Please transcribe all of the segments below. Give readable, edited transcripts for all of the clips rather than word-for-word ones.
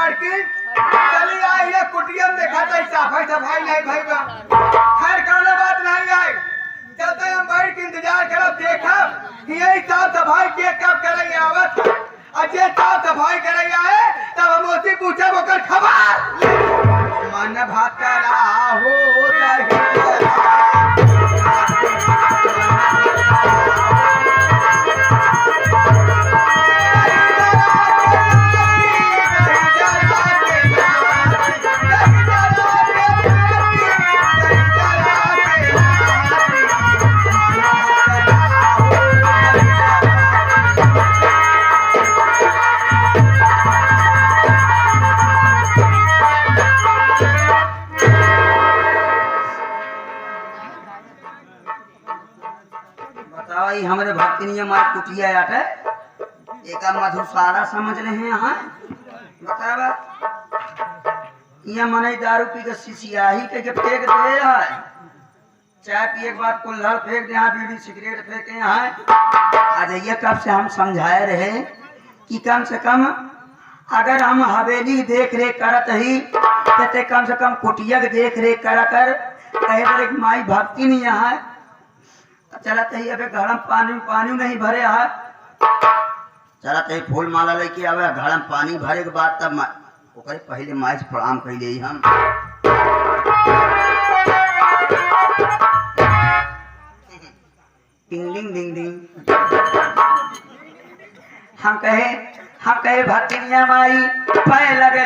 Market चली आई है कुटिया में देखा था सफाई सफाई नहीं भाई बा खैर कहने बात नहीं आई चलते हम बैठ के इंतजार करब देखब कि यही साफ सफाई के कब करे आवत अजय साफ सफाई करे आए तब हम उससे पूछब ओकर खबर मन भतरा हो हमारे भक्ति नियम आज कुटिया आटे एक मधुसारा समझ रहे हैं यहाँ बतावा यहाँ मने दारू पी के सिसियाही के फेंक दे है चाय पिए के बाद कुल्हड़ फेंक दे यहाँ बीड़ी सिगरेट फेंके यहाँ आज ये कब से हम समझाए रहे कि कम से कम अगर हम हवेली देख रेख करत ही तो कम से कम कुटिया के देख रेख करा कर कहे एक माई भक्ति नहीं यहाँ चलत ही अबे घड़म पानी नहीं भरे है चलत ही फूल माला लेके आवे घड़म पानी भरे के बाद तब ओकरे पहले माई से प्रणाम कर ले हम डिंग डिंग डिंग डिंग हम कहे भक्तिनिया माई पाए लगे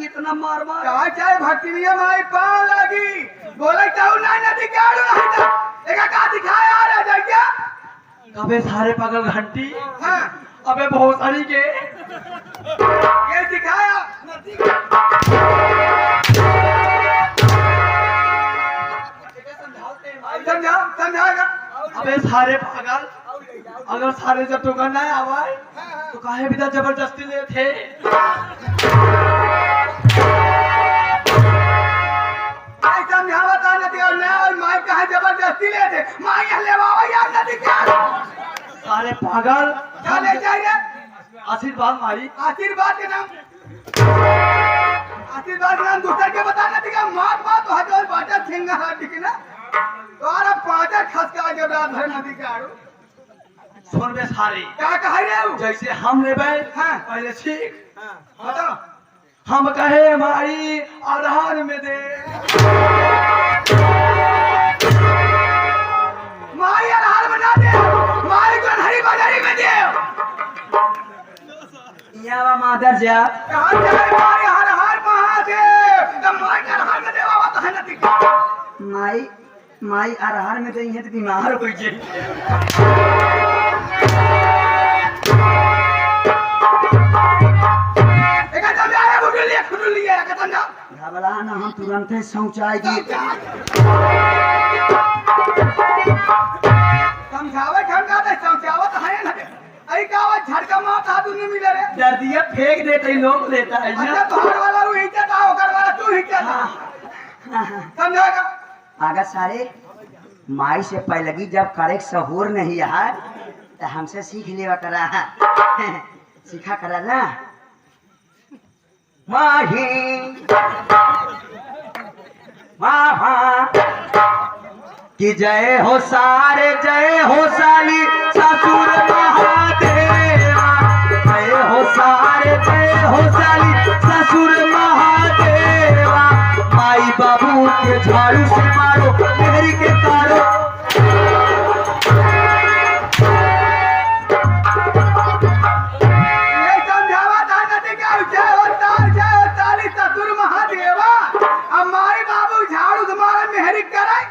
इतना मार मार कहा चाहे भक्तिनिया माई पाँव लगी बोले चाहू नहीं नदी क्या नहीं था एक का दिखाया आ रहा है क्या अबे सारे पागल घंटी हाँ अबे बहुत सारी के ये दिखाया नदी समझाएगा अबे सारे पागल अगर सारे जब दुकान नहीं आवाए तो काहे बिना जबरदस्ती ले थे जबरदस्ती ले थे माई ले बाबा यार नदी क्या सारे पागल चले जाइए आशीर्वाद मारी आशीर्वाद के नाम दूसरे के बता नदी का मात मात हजार बाटा सिंगा हाथी की ना तुम्हारा पांचा खसका के बाद है नदी का सुन बे सारे क्या कह रहे हो जैसे हम लेबे हाँ पहले सीख बताओ हम कहे माई आधार में दे माई आधार बना दे माई को हरी बाजारी में दे यहाँ माधर जा कहाँ जाए माई हर हर महादेव तब माई का हर में दे बाबा तो है नदी का माई आहार में दही है तो बीमार हो जाए घबरा ना हम तुरंत शौचाई दिए समझावे समझावत है ना अरे का झटका मार था तू नहीं मिले रे दर्दिया फेंक देते लोग लेता है अच्छा तोहर वाला वो हिचत आ ओकर वाला तू हिचत समझाएगा अगर सारे माई से पहलगी जब करे सहूर नहीं है तो हमसे सीख लेवा करा सीखा करा ना माही माहा कि जय हो सारे जय हो साली ससुर महादेवा जय हो सारे जय हो साली ससुर महादेवा माई बाबू के झाड़ू से मारो मेहरी के तारो ये समझावा था नदी का जय हो ताली ससुर महादेवा अब माई बाबू झाड़ू तुम्हारा मेहरी करे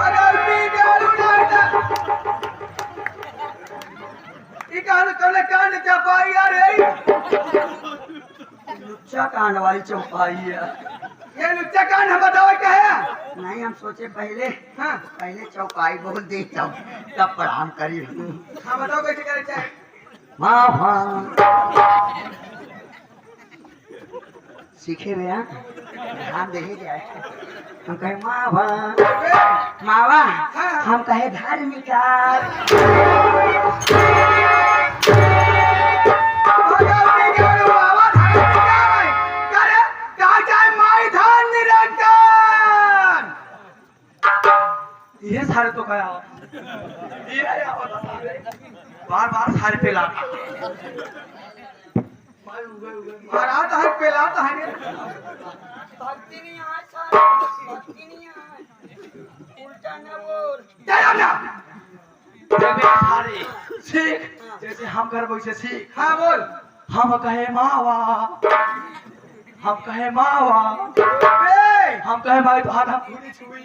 अरे पी गालू नहीं था माई चौपाई है। ये लुच्चा कान हम बताओ क्या है? नहीं हम सोचे पहले हाँ पहले चौपाई बोल दी तब प्रणाम करी। हाँ बताओ कैसे करे चाहिए? माँ सीखे भैया हम देखे जाए। हम कहे मावा हम कहे धार्मिक ये सारे तो क्या बार बार सारे पे लाता महाराज है पेलाता है भक्ति नहीं है भक्ति नहीं है उल्टा ना बोल सारे सीख जैसे हम कर वैसे सीख। हाँ बोल हम कहे मावा हम कहे मावा हम कहे माई तो हाथ हम पूरी छुई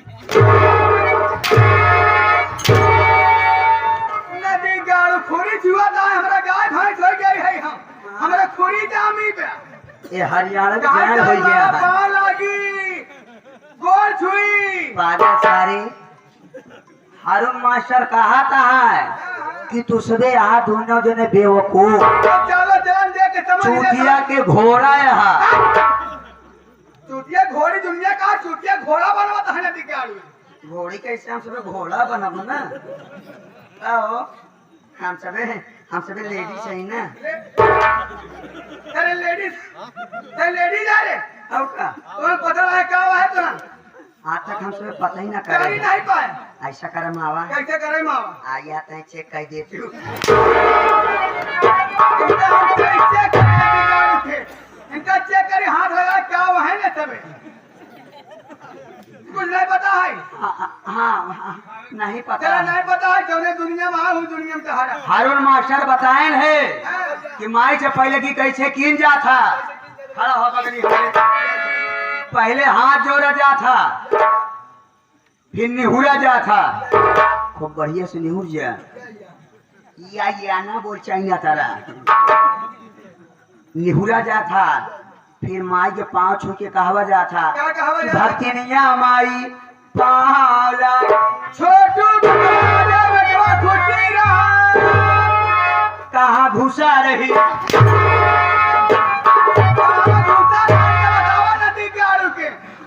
नदी गाड़ खोरी छुआ था हमरा गाय भैंस हो गई है हम हमरा खोरी जामी पे ये हरियाणा का गाय ज्ञान हो गया है। पाँव लागी गोड़ छुई पागल सारे हारून मास्टर कहा था है कि तुझे यहाँ दोनों जने बेवकूफ चलो चलन देख के समझ चूतिया के घोड़ा यहाँ चूतिया घोड़ी दुनिया का चूतिया घोड़ा बनवाता है नदी गाड़ में। घोड़ी कैसे हम सब घोड़ा बनब ना आओ हम सब लेडीज है ना अरे लेडीज आ रे अब का तुम्हें पता है क्या है तुरंत आज तक हम सब पता ही ना करी करे नहीं पाए ऐसा करे मावा कैसे करे मावा आई आते हैं चेक कर देती हूँ इनका चेक करी हाथ लगा क्या वो है ना सबे कुछ नहीं पता है हाँ नहीं पता चला नहीं पता है जौने दुनिया में हूँ दुनिया में तहारा हारून मास्टर बताएं है कि माई से पहले की कैसे कीन जा था खड़ा हो पगली पहले हाथ जोड़ा जा था फिर निहुरा जा था खूब बढ़िया से निहुर जा या ना बोल चाहिए तारा निहुरा जा था फिर माई के पाँव छू के कहवा जा था क्या कहवा जा था? भक्ति नैया माई पाला छोटू बड़ा बेटवा खुशी रहा कहाँ घुसा रही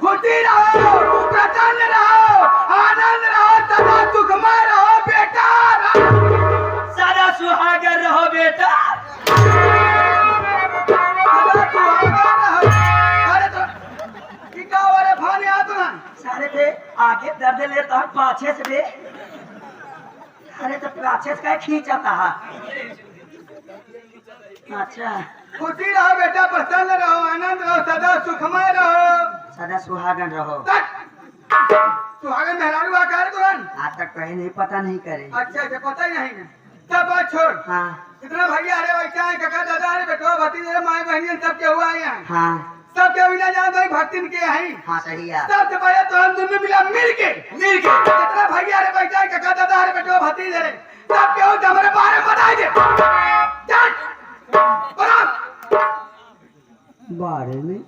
खुशी रहो प्रसन्न रहो आनंद रहो सदा सुखमय रहो बेटा सदा सुहागर रहो बेटा सदा सुहागन रहो। अरे तो टिका वाले फाने आ तो ना सारे पे आगे दर्द लेता है पाछे से बे अरे तो पाछे से क्या खींचता है अच्छा खुशी रहो बेटा प्रसन्न रहो आनंद रहो सदा सुखमय रहो सदा सुहागन रहो सुहागन मेहरारू आकार तुरंत आज तक कहीं नहीं पता नहीं करे अच्छा अच्छा पता ही नहीं है सब बात छोड़ हाँ कितना भैया अरे वैसा है काका दादा अरे बेटो भतीजे माए बहनियन सब के हुआ है हाँ सब के बिना जान भाई भक्तिन के हैं हाँ सही है सबसे पहले तो हम दोनों मिला मिल के कितना भैया अरे वैसा है काका दादा अरे बेटो भतीजे रे सब के हो तो हमारे बारे में बताई दे चल प्रणाम बारे में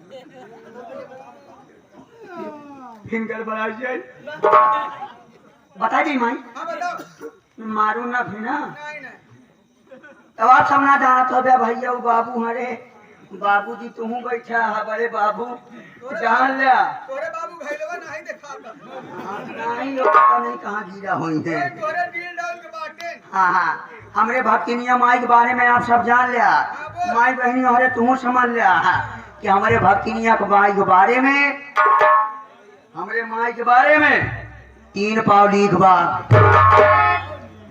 फिंगर बना जाए बता दी माई हाँ बताओ मारू ना भी ना नहीं नहीं तब आप सब ना जाना तो बे भैया वो बाबू हमारे बाबू जी तू बैठा है बड़े बाबू जान लिया तोरे बाबू भैलवा नहीं देखा नहीं लोग पता नहीं कहाँ गिरा हुई है तोरे डील डाल के बाटे हाँ हाँ हमरे भक्तिनिया माई के बारे में आप सब जान लिया माई बहनी हमारे तू समझ लिया कि हमारे भक्तिनिया के माई के बारे में हमारे माई के बारे में 3 पाव लीक बाग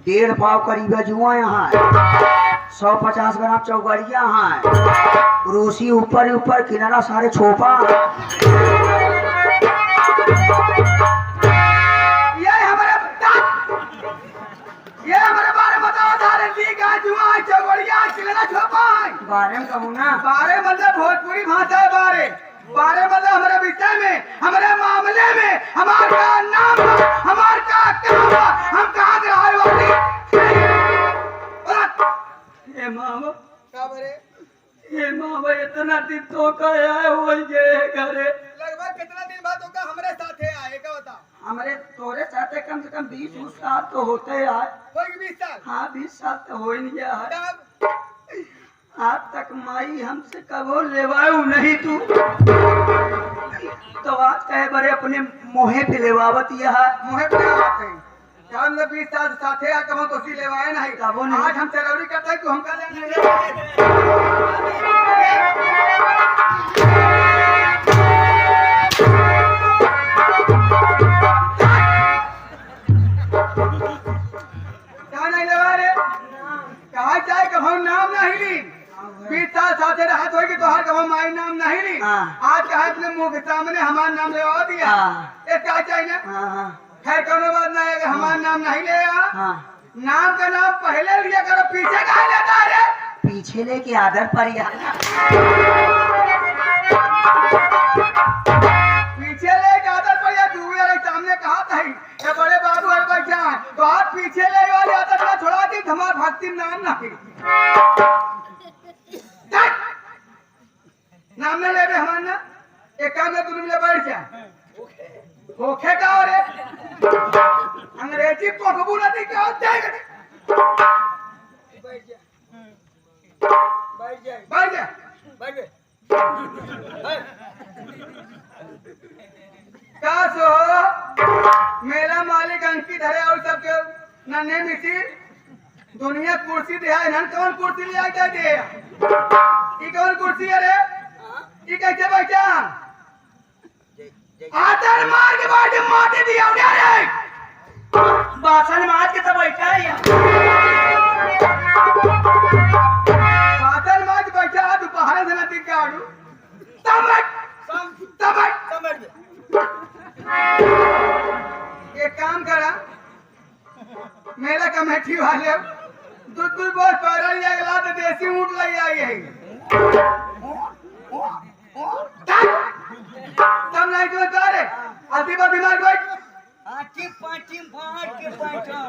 1.5 पाव करीब जुआ यहाँ 150 ग्राम चौगड़िया यहाँ रूसी ऊपर ऊपर किनारा सारे छोपा ये हमारे बारे में बताओ सारे लीक आज जुआ चौगड़िया किनारा छोपा बारे में कहूँ ना बारे मतलब भोजपुरी भाषा है बारे बारे मतलब हमारे विषय में हमारे मामले में हमारा नाम हमारा का काम हम कहाँ के रहे वाले ए मामा का बरे ए मामा अब इतना दिन तो कहे आए हो ये घरे। लगभग कितना दिन बाद होगा हमारे साथ है आए का बता। हमारे तोरे साथ कम से कम 20 साल तो होते आए। कोई 20 साल। हाँ 20 साल तो हो ही नहीं गया है। तब आज तक माई हमसे कबो लेवाऊ नहीं तू, तो आज कहे बड़े अपने मोहे पे लेवावत यह मुहे पे बात है। हम लोग 20 साल साथे आ कब कोसी लेवाए नहीं। कबो नहीं। आज हम चरौरी करते हैं, तू हमका लेने कहाँ नहीं लेवा रे? कहाँ चाहे कब हम नाम नहीं ली। 20 साल साथे रहा तो कि तोहार कब हम माई नाम नहीं ली। हाँ। आज कहा अपने मुंह के सामने हमारा नाम लेवा दिया। हाँ। ये क्या चाहिए ना? हाँ हाँ खैर कोनो बात नहीं है कि हमारा नाम नहीं लेगा। हाँ। नाम का नाम पहले लिया करो, पीछे कहाँ लेता है रे? पीछे लेके आदर पर ही आना। पीछे लेके आदत पर या तू मेरे सामने कहा था ही ये बड़े बाबू हर बच्चा है तो आज पीछे ले वाली आदत ना छोड़ा दी। हमार भक्ति नाम नहीं नाम न ले हमार ना एक काम में तुम ले बैठ जा होखे का और अंग्रेजी पढ़बू ना दी क्या जाएगा। बैठ जा बैठ जा बैठ जा बैठ जा। का सो मेरा मालिक अंकित है और सबके नन्हे मिसिर दुनिया कुर्सी दे है। नन कौन कुर्सी ले आके दे? ई कौन कुर्सी है रे? ई कैसे बैठा? आतर मार के बाद माटी दिया उड़ा रे। बासन माज के तो बैठा है यहाँ। बादल माज बैठा दोपहर से नदी का आड़ू तमक तमक समझ एक काम करा मेरा कमेटी वाले दूध बहुत पैरा लिया गला तो देसी ऊँट लग आई है। तब नहीं तो करे अति बा बीमार बैठ आटी पाटी मार के बैठा।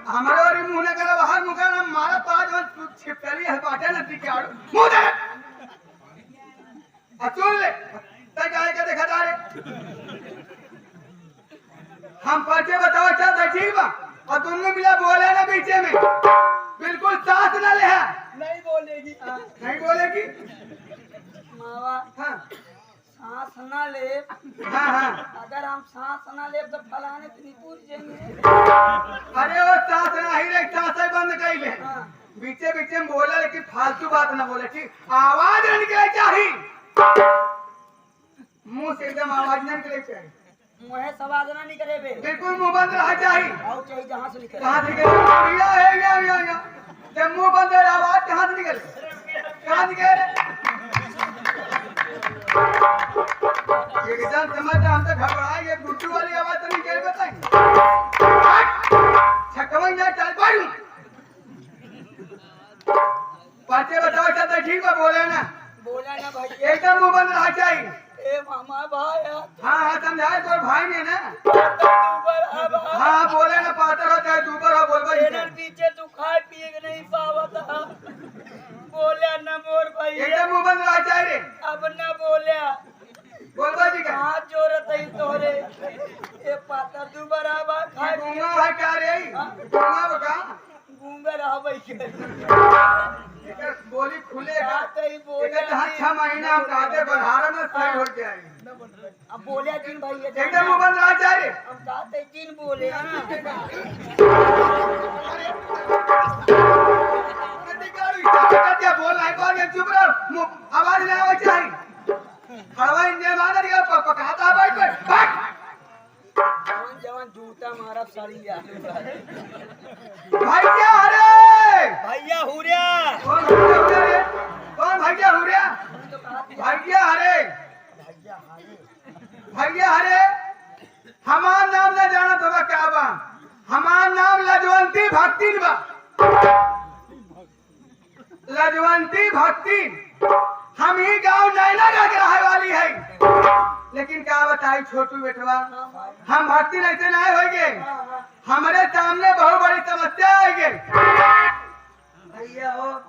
हमारे और मुंह ने करा बाहर मुंह का मारा पाँच और छिपकली है बाटे नदी के आड़ू मुंह दे अचूल ले तक आए के देखा जा रे। हम पर्चे बताओ चल ठीक बा और दोनों मिला बोले ना बीचे में बिल्कुल साथ ना ले है। नहीं बोलेगी। नहीं बोलेगी। मावा हाँ सांस ना ले। हाँ हाँ अगर हम सांस ना ले तो फलाने तो नहीं पूरी जाएंगे। अरे वो साथ ना ही रे साथ बंद कर ले। हाँ। बीचे बीचे में बोला लेकिन फालतू बात ना बोले ठीक आवाज नहीं निकले चाहिए मुंह से एकदम आवाज नहीं निकले चाहिए। मुहे सवाल ना नहीं करे बे। बिल्कुल मुंह बंद रहा चाहिए। आओ चाहिए जहाँ से निकले। कहाँ से निकले? या जब मुंह बंद है आवाज कहाँ से निकले? कहाँ निकले? एकदम समझ हम तो घबराए गुड्डू वाली आवाज तो निकल बताएंगे छकवन जाए चल पारू पाचे बताओ चलता ठीक है बोले ना बोला ना भाई। एकदम मुंह बंद रहा चाहिए। ए मामा भाई हाँ हाँ समझाए तो भाई ने ना ऊपर हाँ बोले ना पातर हो चाहे दूबर हो बोल भाई एनर पीछे तू खाए पिए के नहीं पावता। बोला ना मोर भाई एकदम मुंह बंद रहा चाहिए रे अब ना बोला बोल भाई का हाथ जोरत है तोरे। ए पाता तू बराबर खाए पिए गूंगा है क्या रे गूंगा बका गूंगा रहबै के। एकर बोली खुलेगा बात ही बोला एकर जहाँ 6 महीना हम कहते बधार में सही हो जाए। अब बोले दिन भाई ये एकदम मुंह बंद रहा चाहिए। हम कहते दिन बोले हाँ। क्या बोल रहा है कौन ये चुप रहो आवाज नहीं आवा चाहिए। हवा इंडिया माना दिया पकाता बैठ बैठ जवान जवान जूता मारा साड़ी यार। भैया हरे भैया हुरिया कौन भैया हुरे रे कौन भैया हुरे भैया हरे भैया हरे हमार नाम न जाना तो क्या बा हमार नाम लजवंती भक्ति बा लजवंती भक्ति हम ही गांव नैना लग रहे वाली है लेकिन क्या बताई छोटू बेटवा हम भक्ति ऐसे नहीं होंगे हमारे सामने बहुत बड़ी समस्या आएगी भैया हो